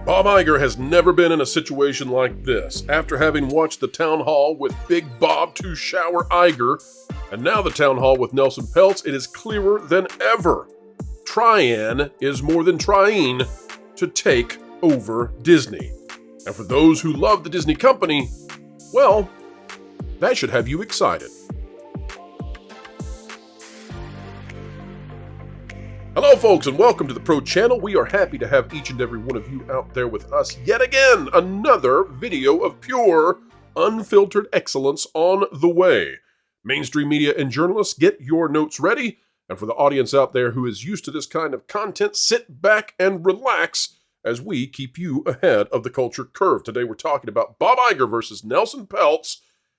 Bob Iger has never been in a situation like this. After having watched the town hall with Big Bob to shower Iger, and now the town hall with Nelson Peltz, it is clearer than ever. Trian is more than trying to take over Disney. And for those who love the Disney company, well, that should have you excited. Hello folks, and welcome to the Pro Channel. We are happy to have each and every one of you out there with us yet again. Another video of pure, unfiltered excellence on the way. Mainstream media and journalists, get your notes ready. And for the audience out there who is used to this kind of content, sit back and relax as we keep you ahead of the culture curve. Today we're talking about Bob Iger versus Nelson Peltz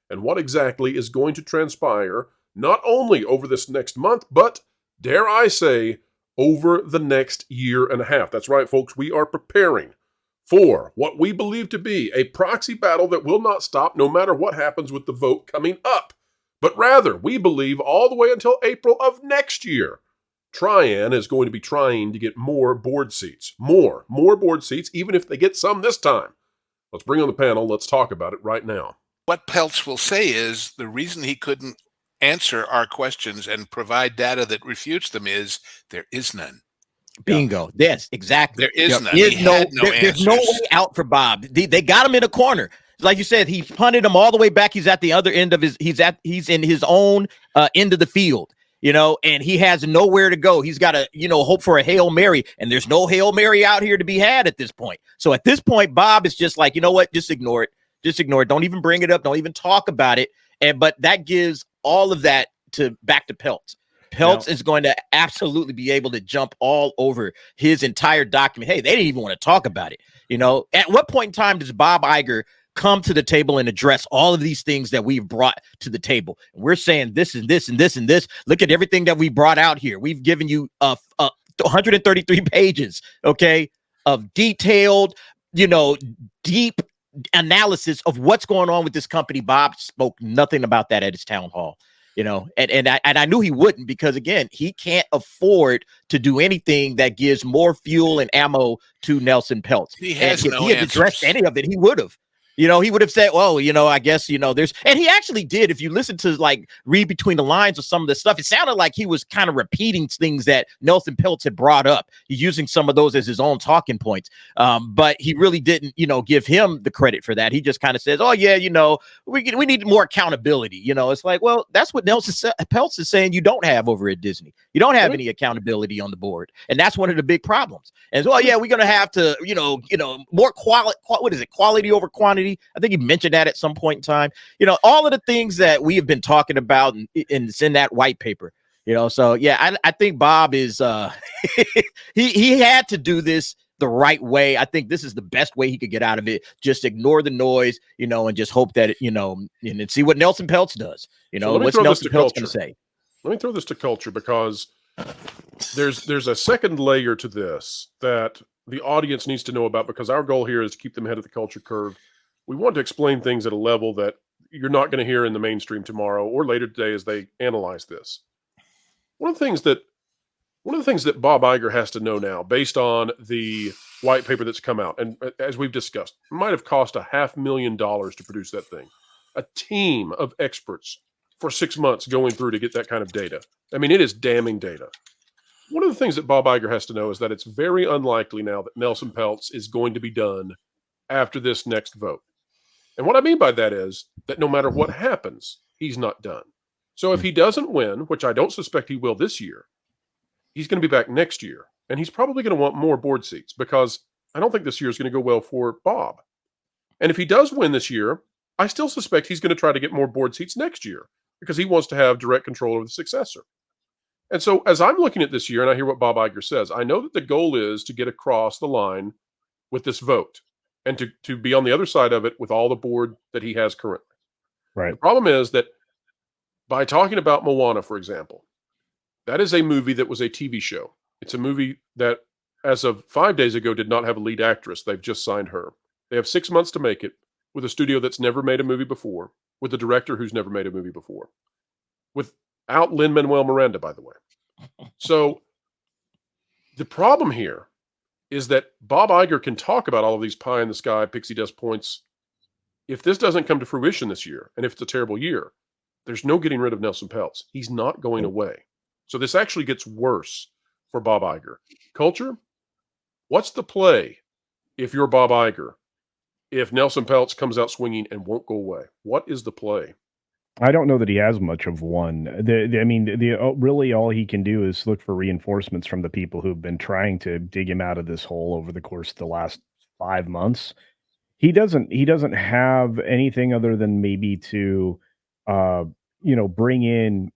and what exactly is going to transpire not only over this next month, but, dare I say, over the next year and a half. That's right, folks. We are preparing for what we believe to be a proxy battle that will not stop no matter what happens with the vote coming up. But rather, we believe all the way until April of next year, Trian is going to be trying to get more board seats. More board seats, even if they get some this time. Let's bring on the panel. Let's talk about it right now. What Peltz will say is the reason he couldn't answer our questions and provide data that refutes them is there is none. Bingo. Yes, exactly. There is none. There's no way out for Bob. They got him in a corner. Like you said, he punted him all the way back. He's at the other end of he's in his own end of the field, and he has nowhere to go. He's got to, hope for a Hail Mary, and there's no Hail Mary out here to be had at this point. So at this point, Bob is just like, you know what? Just ignore it. Just ignore it. Don't even bring it up. Don't even talk about it. But that gives all of that back to Peltz. Peltz is going to absolutely be able to jump all over his entire document. Hey, they didn't even want to talk about it. At what point in time does Bob Iger come to the table and address all of these things that we've brought to the table? And we're saying this and this and this and this. Look at everything that we brought out here. We've given you 133 pages, okay, of detailed, deep analysis of what's going on with this company. Bob spoke nothing about that at his town hall, and I knew he wouldn't, because again, he can't afford to do anything that gives more fuel and ammo to Nelson Peltz. He has if no he had answers. addressed any of it, he would have. He would have said, well, I guess, there's, and he actually did. If you listen to read between the lines of some of this stuff, it sounded like he was kind of repeating things that Nelson Peltz had brought up. He's using some of those as his own talking points. But he really didn't, give him the credit for that. He just kind of says, oh yeah, we need more accountability. It's like, well, that's what Nelson Peltz is saying you don't have over at Disney. You don't have any accountability on the board. And that's one of the big problems. And so, yeah, we're going to have to, more quality over quantity. I think he mentioned that at some point in time. All of the things that we have been talking about, and it's in that white paper. So yeah, I think Bob is he had to do this the right way. I think this is the best way he could get out of it. Just ignore the noise, and just hope that and see what Nelson Peltz does. So what's Nelson Peltz going to say? Let me throw this to culture, because there's a second layer to this that the audience needs to know about, because our goal here is to keep them ahead of the culture curve. We want to explain things at a level that you're not going to hear in the mainstream tomorrow or later today as they analyze this. One of the things that Bob Iger has to know now, based on the white paper that's come out, and as we've discussed, it might have cost $500,000 to produce that thing. A team of experts for 6 months going through to get that kind of data. I mean, it is damning data. One of the things that Bob Iger has to know is that it's very unlikely now that Nelson Peltz is going to be done after this next vote. And what I mean by that is that no matter what happens, he's not done. So if he doesn't win, which I don't suspect he will this year, he's going to be back next year. And he's probably going to want more board seats, because I don't think this year is going to go well for Bob. And if he does win this year, I still suspect he's going to try to get more board seats next year, because he wants to have direct control over the successor. And so as I'm looking at this year and I hear what Bob Iger says, I know that the goal is to get across the line with this vote, and to be on the other side of it with all the board that he has currently. Right. The problem is that by talking about Moana, for example, that is a movie that was a TV show. It's a movie that, as of 5 days ago, did not have a lead actress. They've just signed her. They have 6 months to make it, with a studio that's never made a movie before, with a director who's never made a movie before, without Lin-Manuel Miranda, by the way. So the problem here is that Bob Iger can talk about all of these pie in the sky, pixie dust points. If this doesn't come to fruition this year, and if it's a terrible year, there's no getting rid of Nelson Peltz. He's not going away. So this actually gets worse for Bob Iger. Culture, what's the play if you're Bob Iger? If Nelson Peltz comes out swinging and won't go away, what is the play? I don't know that he has much of one. Really all he can do is look for reinforcements from the people who've been trying to dig him out of this hole over the course of the last 5 months. He doesn't have anything other than maybe to, bring in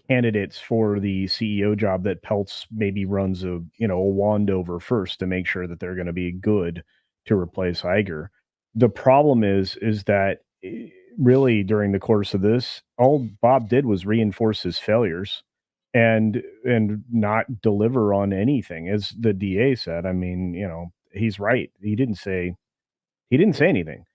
candidates for the CEO job that Peltz maybe runs a wand over first to make sure that they're going to be good to replace Iger. The problem is that really during the course of this, all Bob did was reinforce his failures and not deliver on anything. As the DA said, I mean, he's right. He didn't say anything.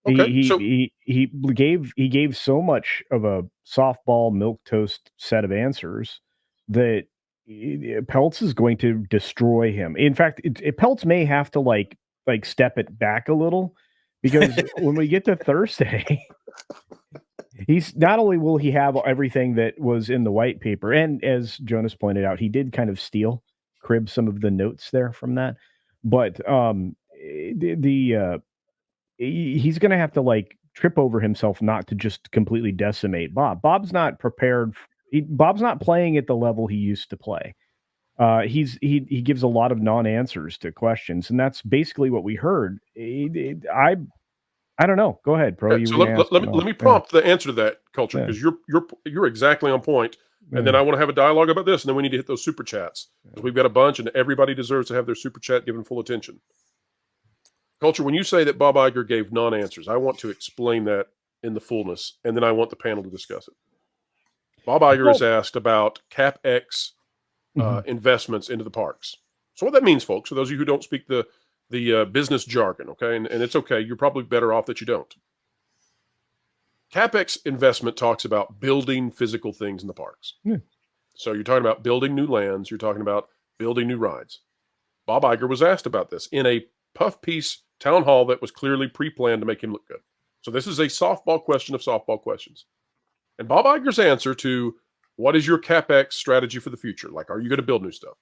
Okay, He gave so much of a softball milquetoast set of answers that Peltz is going to destroy him. In fact, Peltz may have to like step it back a little, because when we get to Thursday, he's not only will he have everything that was in the white paper, and as Jonas pointed out, he did kind of crib some of the notes there from that, but he's going to have to trip over himself not to just completely decimate Bob. Bob's not prepared. Bob's not playing at the level he used to play. He gives a lot of non-answers to questions, and that's basically what we heard. I don't know. Go ahead, Pro. Okay, so let me prompt the answer to that, Culture, because you're exactly on point. And then I want to have a dialogue about this, and then we need to hit those super chats, because we've got a bunch, and everybody deserves to have their super chat given full attention. Culture, when you say that Bob Iger gave non-answers, I want to explain that in the fullness, and then I want the panel to discuss it. Bob Iger is asked about Capex investments into the parks. So what that means, folks, for those of you who don't speak the business jargon, okay, and it's okay, you're probably better off that you don't. Capex investment talks about building physical things in the parks. Yeah. So you're talking about building new lands, you're talking about building new rides. Bob Iger was asked about this in a puff piece town hall that was clearly pre-planned to make him look good. So this is a softball question of softball questions. And Bob Iger's answer to what is your Capex strategy for the future? Like, are you going to build new stuff?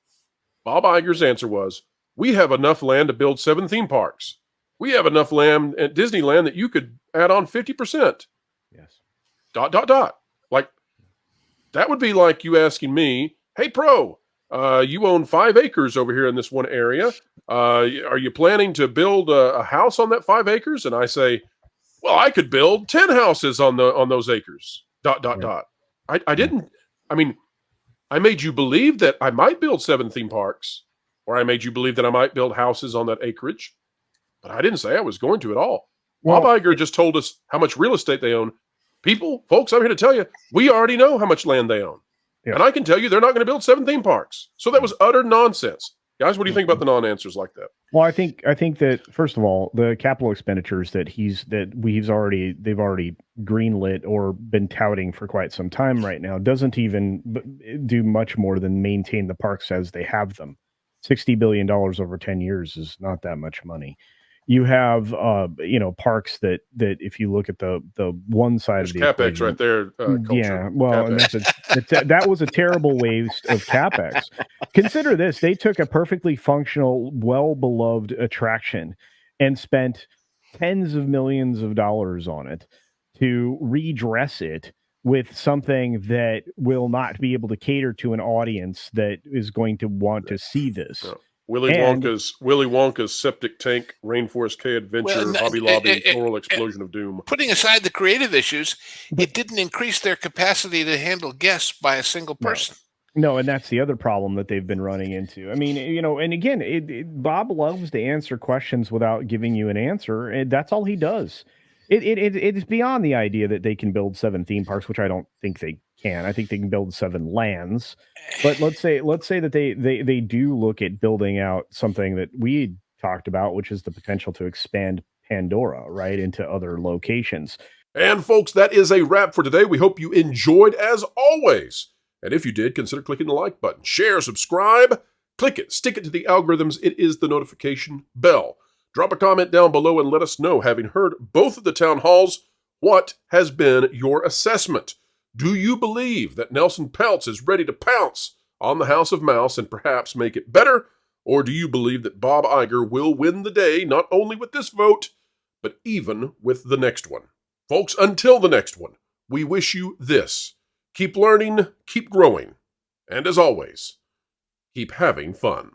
Bob Iger's answer was, we have enough land to build 7 theme parks. We have enough land at Disneyland that you could add on 50%. Yes. ... Like, that would be like you asking me, hey, Pro, you own 5 acres over here in this one area. Are you planning to build a house on that 5 acres? And I say, well, I could build 10 houses on those acres. ... I didn't. I mean, I made you believe that I might build 7 theme parks, or I made you believe that I might build houses on that acreage, but I didn't say I was going to at all. Well, Bob Iger just told us how much real estate they own. Folks, I'm here to tell you, we already know how much land they own. Yeah. And I can tell you they're not going to build 7 theme parks. So that was utter nonsense. Guys, what do you think about the non-answers like that? Well, I think that, first of all, the capital expenditures that they've already greenlit or been touting for quite some time right now doesn't even do much more than maintain the parks as they have them. $60 billion over 10 years is not that much money. You have parks that if you look at the one side of the Capex equation, right there. Yeah, well, and that was a terrible waste of Capex. Consider this: they took a perfectly functional, well-beloved attraction and spent tens of millions of dollars on it to redress it with something that will not be able to cater to an audience that is going to want to see this. No. Willy Wonka's septic tank, Rainforest K Adventure, Hobby Lobby, Floral Explosion of Doom. Putting aside the creative issues, it didn't increase their capacity to handle guests by a single person. No, and that's the other problem that they've been running into. I mean, and again, Bob loves to answer questions without giving you an answer, and that's all he does. It's beyond the idea that they can build 7 theme parks, which I don't think they can. I think they can build 7 lands. But let's say that they do look at building out something that we talked about, which is the potential to expand Pandora, right, into other locations. And folks, that is a wrap for today. We hope you enjoyed as always. And if you did, consider clicking the like button, share, subscribe, Click it, stick it to the algorithms. It is the notification bell. Drop a comment down below and let us know, having heard both of the town halls, what has been your assessment? Do you believe that Nelson Peltz is ready to pounce on the House of Mouse and perhaps make it better? Or do you believe that Bob Iger will win the day, not only with this vote, but even with the next one? Folks, until the next one, we wish you this. Keep learning, keep growing, and as always, keep having fun.